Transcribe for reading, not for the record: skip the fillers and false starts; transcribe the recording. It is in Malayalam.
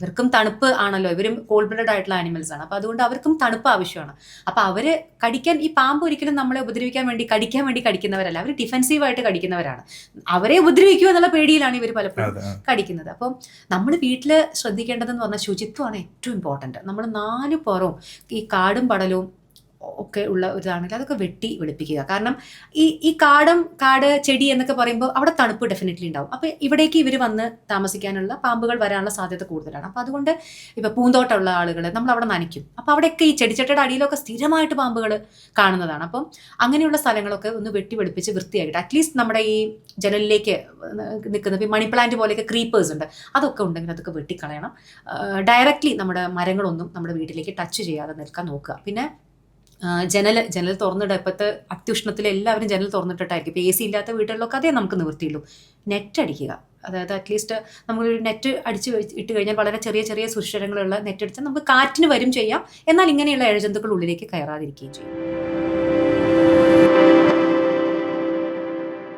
ഇവർക്കും തണുപ്പ് ആണല്ലോ, ഇവരും കോൾഡ് ബ്ലഡ് ആയിട്ടുള്ള ആനിമൽസ് ആണ്. അപ്പൊ അതുകൊണ്ട് അവർക്കും തണുപ്പ് ആവശ്യമാണ്. അപ്പൊ അവര് കടിക്കാൻ, ഈ പാമ്പ് ഒരിക്കലും നമ്മളെ ഉപദ്രവിക്കാൻ വേണ്ടി കടിക്കാൻ വേണ്ടി കടിക്കുന്നവരല്ല, അവർ ഡിഫെൻസീവ് ആയിട്ട് കടിക്കുന്നവരാണ്. അവരെ ഉപദ്രവിക്കുമോ എന്നുള്ള പേടിയിലാണ് ഇവർ പലപ്പോഴും കടിക്കുന്നത്. അപ്പം നമ്മൾ വീട്ടിൽ ശ്രദ്ധിക്കേണ്ടതെന്ന് പറഞ്ഞാൽ ശുചിത്വമാണ് ഏറ്റവും ഇമ്പോർട്ടൻറ്റ്. നമ്മൾ 4 പുറവും ഈ കാടും പടലും ഒക്കെ ഉള്ള ഇതാണെങ്കിൽ അതൊക്കെ വെട്ടി വെളുപ്പിക്കുക. കാരണം ഈ കാട് ചെടി എന്നൊക്കെ പറയുമ്പോൾ അവിടെ തണുപ്പ് ഡെഫിനറ്റ്ലി ഉണ്ടാവും. അപ്പോൾ ഇവിടേക്ക് ഇവർ വന്ന് താമസിക്കാനുള്ള, പാമ്പുകൾ വരാനുള്ള സാധ്യത കൂടുതലാണ്. അപ്പോൾ അതുകൊണ്ട് ഇപ്പോൾ പൂന്തോട്ടമുള്ള ആളുകൾ നമ്മൾ അവിടെ നനയ്ക്കും. അപ്പോൾ അവിടെയൊക്കെ ഈ ചെടിച്ചട്ടയുടെ അടിയിലൊക്കെ സ്ഥിരമായിട്ട് പാമ്പുകൾ കാണുന്നതാണ്. അപ്പം അങ്ങനെയുള്ള സ്ഥലങ്ങളൊക്കെ ഒന്ന് വെട്ടി വെളുപ്പിച്ച് വൃത്തിയായിട്ട്, അറ്റ്ലീസ്റ്റ് നമ്മുടെ ഈ ജനലിലേക്ക് നിൽക്കുന്ന ഈ മണി പ്ലാന്റ് പോലെയൊക്കെ ക്രീപ്പേഴ്സ് ഉണ്ട്, അതൊക്കെ ഉണ്ടെങ്കിൽ അതൊക്കെ വെട്ടിക്കളയണം. ഡയറക്റ്റ്ലി നമ്മുടെ മരങ്ങളൊന്നും നമ്മുടെ വീട്ടിലേക്ക് ടച്ച് ചെയ്യാതെ നിൽക്കാൻ നോക്കുക. പിന്നെ ജനൽ തുറന്നിടുക. ഇപ്പോഴത്തെ അത്യുഷ്ണത്തിൽ എല്ലാവരും ജനൽ തുറന്നിട്ടിട്ടായിരിക്കും. ഇപ്പോൾ AC ഇല്ലാത്ത വീടുകളിലൊക്കെ അതേ നമുക്ക് നിവൃത്തിയുള്ളൂ. നെറ്റ് അടിക്കുക. അതായത് അറ്റ്ലീസ്റ്റ് നമ്മളൊരു നെറ്റ് അടിച്ച് ഇട്ട് കഴിഞ്ഞാൽ വളരെ ചെറിയ ചെറിയ സുഷിരങ്ങളുള്ള നെറ്റ് അടിച്ചാൽ നമുക്ക് കാറ്റിന് വരും ചെയ്യാം. എന്നാൽ ഇങ്ങനെയുള്ള ഇഴജന്തുക്കൾ ഉള്ളിലേക്ക് കയറാതിരിക്കുകയും ചെയ്യും.